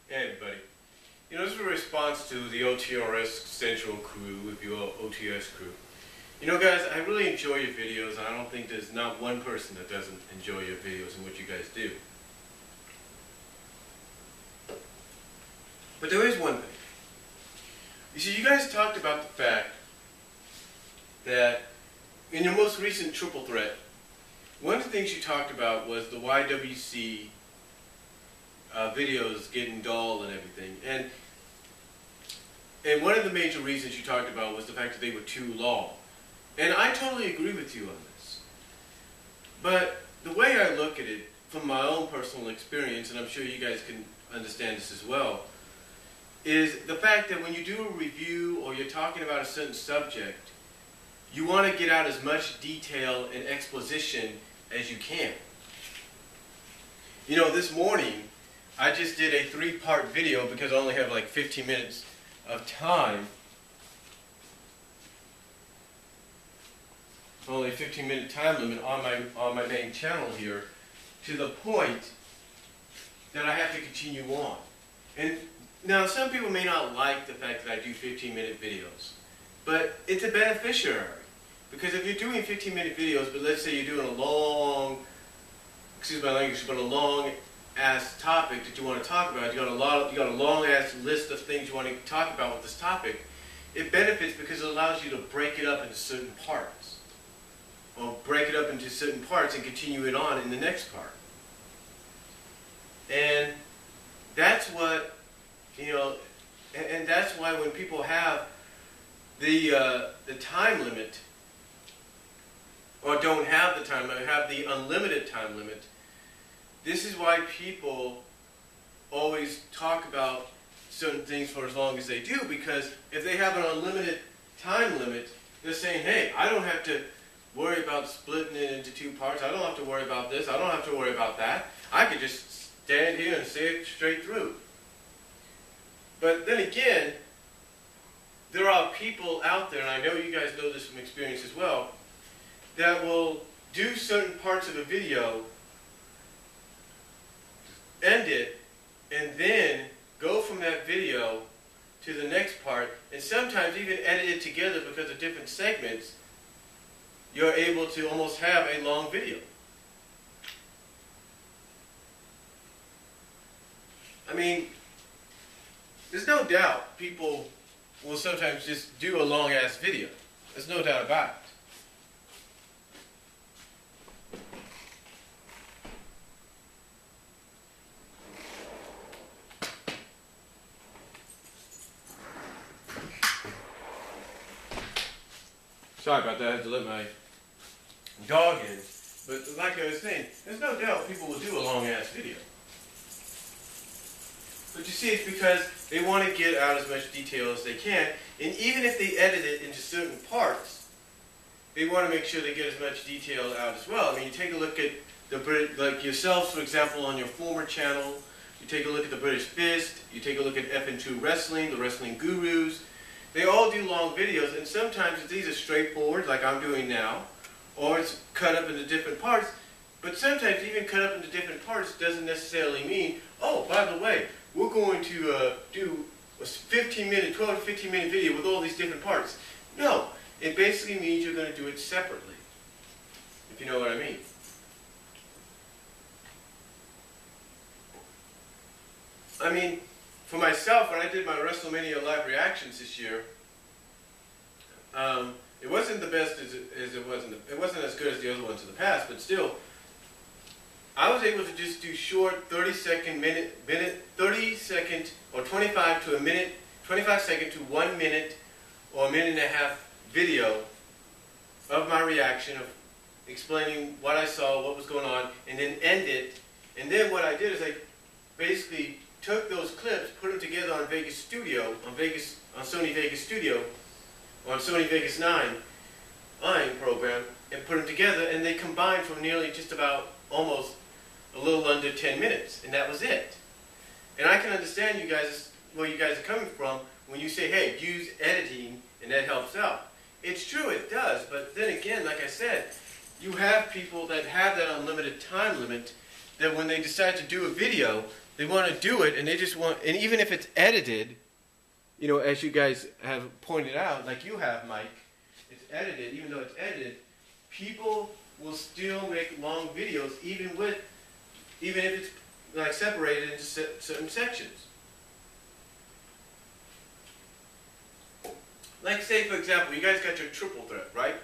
Hey everybody. This is a response to the OTRSCentral crew, if you will, OTS crew. Guys, I really enjoy your videos, and I don't think there's not one person that doesn't enjoy your videos and what you guys do. But there is one thing. You see, you guys talked about the fact that in your most recent triple threat, one of the things you talked about was the YWC videos getting dull and everything. And one of the major reasons you talked about was the fact that they were too long. And I totally agree with you on this. But the way I look at it, from my own personal experience, and I'm sure you guys can understand this as well, is the fact that when you do a review or you're talking about a certain subject, you want to get out as much detail and exposition as you can. This morning, I just did a 3-part video because I only have like 15 minutes of time. Only a 15-minute time limit on my main channel here, to the point that I have to continue on. And now some people may not like the fact that I do 15-minute videos, but it's a beneficiary. Because if you're doing 15-minute videos, but let's say you're doing a long, excuse my language, but a long-ass topic that you want to talk about, you got a long-ass list of things you want to talk about with this topic, it benefits because it allows you to break it up into certain parts. Or break it up into certain parts and continue it on in the next part. And that's what, and that's why when people have the time limit, or don't have the time limit, have the unlimited time limit, this is why people always talk about certain things for as long as they do, because if they have an unlimited time limit, they're saying, hey, I don't have to worry about splitting it into 2 parts, I don't have to worry about this, I don't have to worry about that, I could just stand here and say it straight through. But then again, there are people out there, and I know you guys know this from experience as well, that will do certain parts of a video, end it, and then go from that video to the next part, and sometimes even edit it together because of different segments. You're able to almost have a long video. I mean, there's no doubt people will sometimes just do a long-ass video. There's no doubt about it. Sorry about that, I had to let my dog in. But like I was saying, there's no doubt people will do a long-ass video. But you see, it's because they want to get out as much detail as they can, and even if they edit it into certain parts, they want to make sure they get as much detail out as well. I mean, you take a look at like yourselves, for example, on your former channel, you take a look at the British Fist, you take a look at FN2 Wrestling, the Wrestling Gurus. They all do long videos, and sometimes these are straightforward, like I'm doing now, or it's cut up into different parts. But sometimes even cut up into different parts doesn't necessarily mean, oh, by the way, we're going to do a 12 to 15-minute video with all these different parts. No, it basically means you're going to do it separately, if you know what I mean. I mean, for myself, when I did my WrestleMania live reactions this year, it wasn't the best it wasn't as good as the other ones in the past, but still, I was able to just do short 30-second, 30-second, or 25 to a minute, 25-second to 1 minute, or a minute and a half video of my reaction, of explaining what I saw, what was going on, and then end it. And then what I did is I basically took those clips, put them together on Vegas Studio, on Sony Vegas Studio, on Sony Vegas 9 program, and put them together, and they combined for nearly just about almost a little under 10 minutes, and that was it. And I can understand you guys, where you guys are coming from when you say, hey, use editing, and that helps out. It's true, it does, but then again, like I said, you have people that have that unlimited time limit, that when they decide to do a video, They want to do it, and they just want, and even if it's edited, you know, as you guys have pointed out, like you have, Mike, it's edited, even though it's edited, people will still make long videos, even if it's like separated into certain sections. Like say, for example, you guys got your triple threat, right?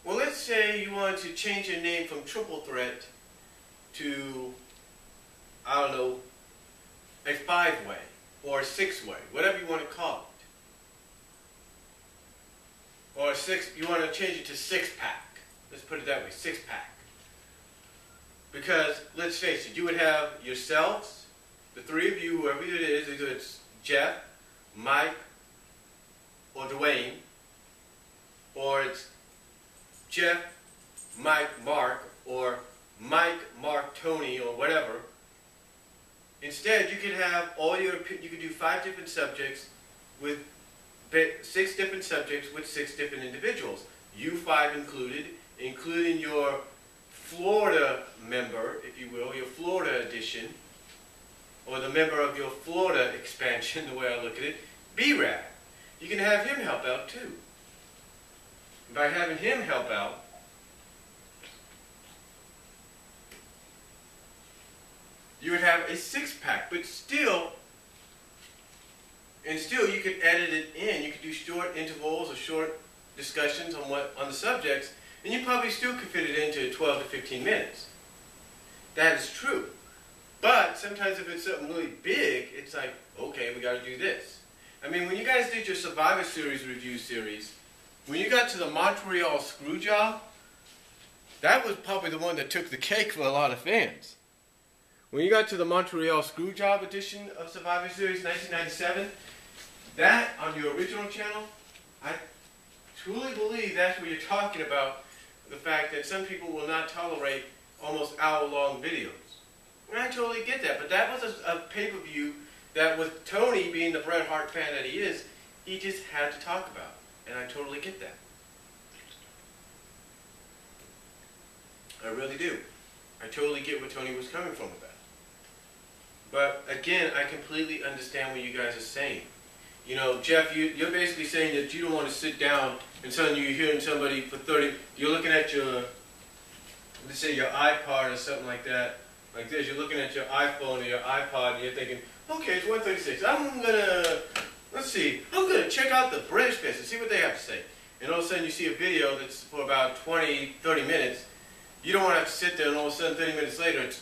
Well, let's say you want to change your name from triple threat to, I don't know, a 5-way or a 6-way, whatever you want to call it. Or you want to change it to 6-pack. Let's put it that way, 6-pack. Because, let's face it, you would have yourselves, the three of you, whoever it is, either it's Jeff, Mike, or Dwayne, or it's Jeff, Mike, Mark, or Mike, Mark, Tony, or whatever. Instead, you could have you could do 5 different subjects with 6 different subjects with 6 different individuals. You 5 included, including your Florida member, if you will, your Florida edition, or the member of your Florida expansion, the way I look at it, B-Rad. You can have him help out too. By having him help out, you would have a 6-pack, but still you could edit it in. You could do short intervals or short discussions on the subjects, and you probably still could fit it into 12 to 15 minutes. That is true. But sometimes if it's something really big, it's like, okay, we got to do this. I mean, when you guys did your Survivor Series review series, when you got to the Montreal Screwjob, that was probably the one that took the cake for a lot of fans. When you got to the Montreal Screwjob edition of Survivor Series 1997, that on your original channel, I truly believe that's what you're talking about, the fact that some people will not tolerate almost hour-long videos. And I totally get that, but that was a pay-per-view that, with Tony being the Bret Hart fan that he is, he just had to talk about. And I totally get that. I really do. I totally get where Tony was coming from with that. But again, I completely understand what you guys are saying. You know, Jeff, you're basically saying that you don't want to sit down and suddenly you're hearing somebody for 30, you're looking at your, let's say your iPod or something like that, like this, you're looking at your iPhone or your iPod and you're thinking, okay, it's 1:36, I'm gonna check out the British Fest and see what they have to say. And all of a sudden you see a video that's for about 20, 30 minutes. You don't want to have to sit there and all of a sudden 30 minutes later it's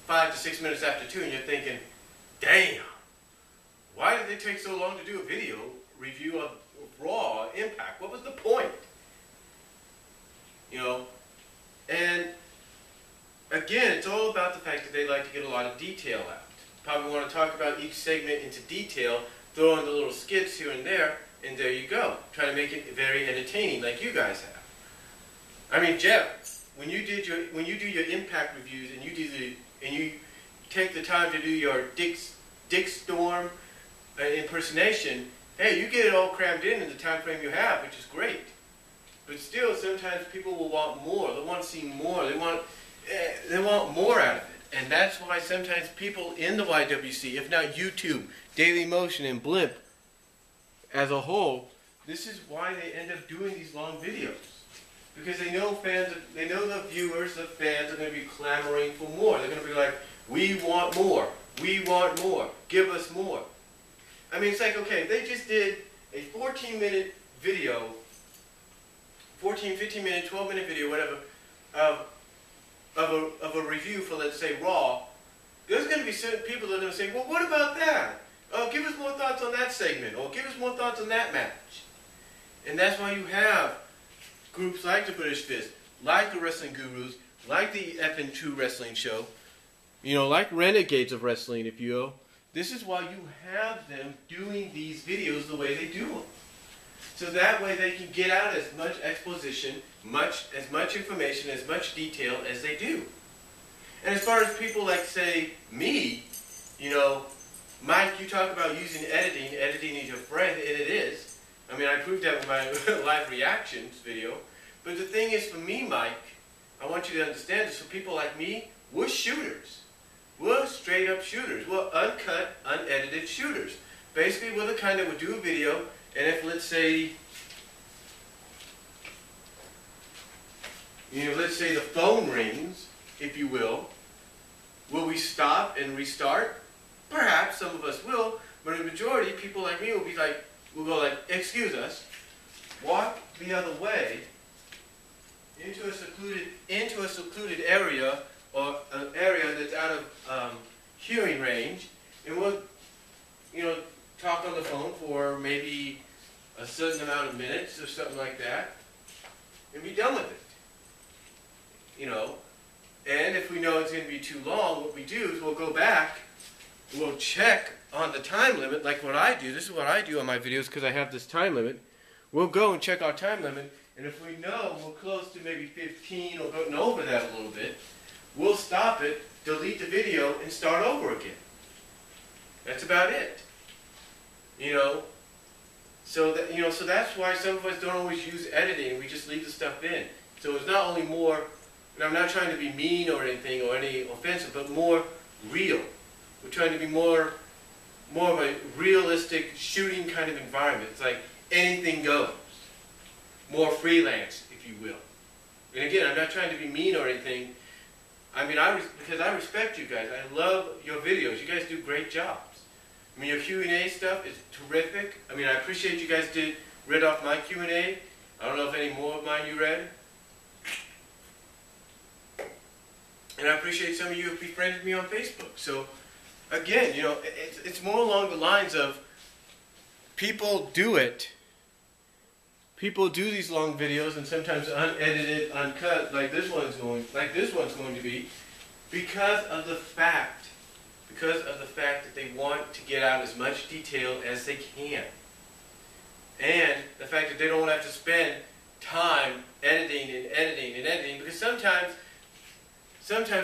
5 to 6 minutes after 2 and you're thinking, damn, why did they take so long to do a video review of Raw Impact? What was the point? You know, and again, it's all about the fact that they like to get a lot of detail out. Probably want to talk about each segment into detail, throw in the little skits here and there you go. Try to make it very entertaining, like you guys have. I mean, Jeff, when you do your Impact reviews and you take the time to do your Dick Storm impersonation, hey, you get it all crammed in the time frame you have, which is great. But still, sometimes people will want more. They want to see more. They want more out of it. And that's why sometimes people in the YWC, if not YouTube, Daily Motion, and Blimp as a whole, this is why they end up doing these long videos. Because they know the viewers, the fans are going to be clamoring for more. They're going to be like, we want more. We want more. Give us more. I mean, it's like, okay, they just did a 14-minute video, 14, 15-minute, 12-minute video, whatever, of a review for, let's say, Raw. There's going to be certain people that are going to say, well, what about that? Oh, give us more thoughts on that segment, or give us more thoughts on that match. And that's why you have groups like the British Fist, like the Wrestling Gurus, like the F and True Wrestling Show, you know, like Renegades of Wrestling, if you will. This is why you have them doing these videos the way they do them. So that way they can get out as much exposition, as much information, as much detail as they do. And as far as people like, say, me, you know, Mike, you talk about using editing is your friend, and it is. I mean, I proved that with my live reactions video. But the thing is, for me, Mike, I want you to understand this. For people like me, we're shooters. We're straight up shooters. We're uncut, unedited shooters. Basically, we're the kind that would do a video, and if, let's say, let's say the phone rings, if you will we stop and restart? Perhaps some of us will, but the majority, people like me will go like, excuse us, walk the other way into a secluded area, or an area that's out of hearing range, and we'll, talk on the phone for maybe a certain amount of minutes or something like that, and be done with it. And if we know it's going to be too long, what we do is we'll go back, we'll check on the time limit, like what I do. This is what I do on my videos because I have this time limit. We'll go and check our time limit, and if we know we're close to maybe 15 or going over that a little bit, we'll stop it, delete the video, and start over again. That's about it. So that's why some of us don't always use editing. We just leave the stuff in. So it's not only more, and I'm not trying to be mean or anything or any offensive, but more real. We're trying to be more of a realistic shooting kind of environment. It's like anything goes. More freelance, if you will. And again, I'm not trying to be mean or anything. I mean, because I respect you guys. I love your videos. You guys do great jobs. I mean, your Q&A stuff is terrific. I mean, I appreciate you guys read off my Q&A. I don't know if any more of mine you read. And I appreciate some of you who have befriended me on Facebook. So, again, it's more along the lines of people do it. People do these long videos and sometimes unedited, uncut, like this one's going to be, because of the fact that they want to get out as much detail as they can. And the fact that they don't have to spend time editing, because sometimes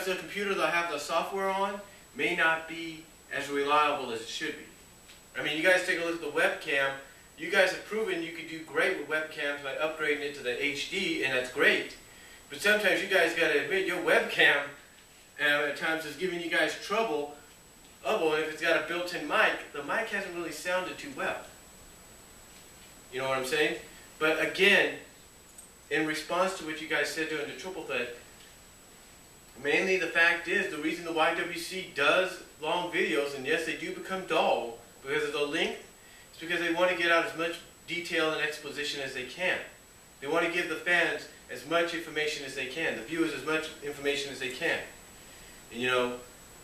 the computer they'll have the software on may not be as reliable as it should be. I mean, you guys take a look at the webcam. You guys have proven you can do great with webcams by upgrading it to the HD, and that's great. But sometimes you guys got to admit your webcam at times is giving you guys trouble. Oh, well, if it's got a built-in mic, the mic hasn't really sounded too well. You know what I'm saying? But again, in response to what you guys said during the triple threat, mainly the fact is, the reason the YWC does long videos, and yes, they do become dull because of the length, is because they want to get out as much detail and exposition as they can. They want to give the fans as much information as they can, the viewers as much information as they can. And,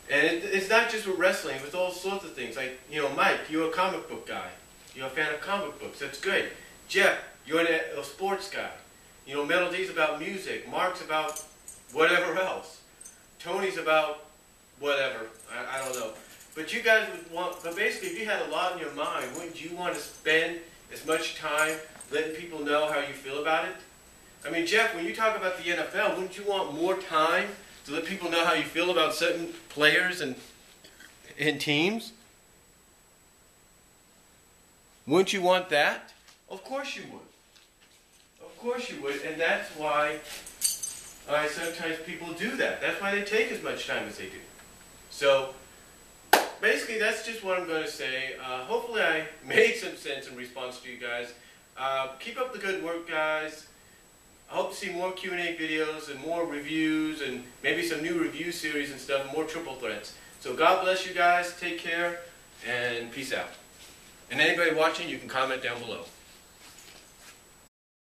and it's not just with wrestling, with all sorts of things. Like, Mike, you're a comic book guy. You're a fan of comic books. That's great. Jeff, you're a sports guy. Metal D's about music. Mark's about whatever else. Tony's about whatever. I don't know. But you guys would want, but basically if you had a lot in your mind, wouldn't you want to spend as much time letting people know how you feel about it? I mean, Jeff, when you talk about the NFL, wouldn't you want more time to let people know how you feel about certain players and teams? Wouldn't you want that? Of course you would. Of course you would, and that's why sometimes people do that. That's why they take as much time as they do. So, basically, that's just what I'm going to say. Hopefully I made some sense in response to you guys. Keep up the good work, guys. I hope to see more Q&A videos and more reviews and maybe some new review series and stuff, and more triple threats. So God bless you guys. Take care and peace out. And anybody watching, you can comment down below.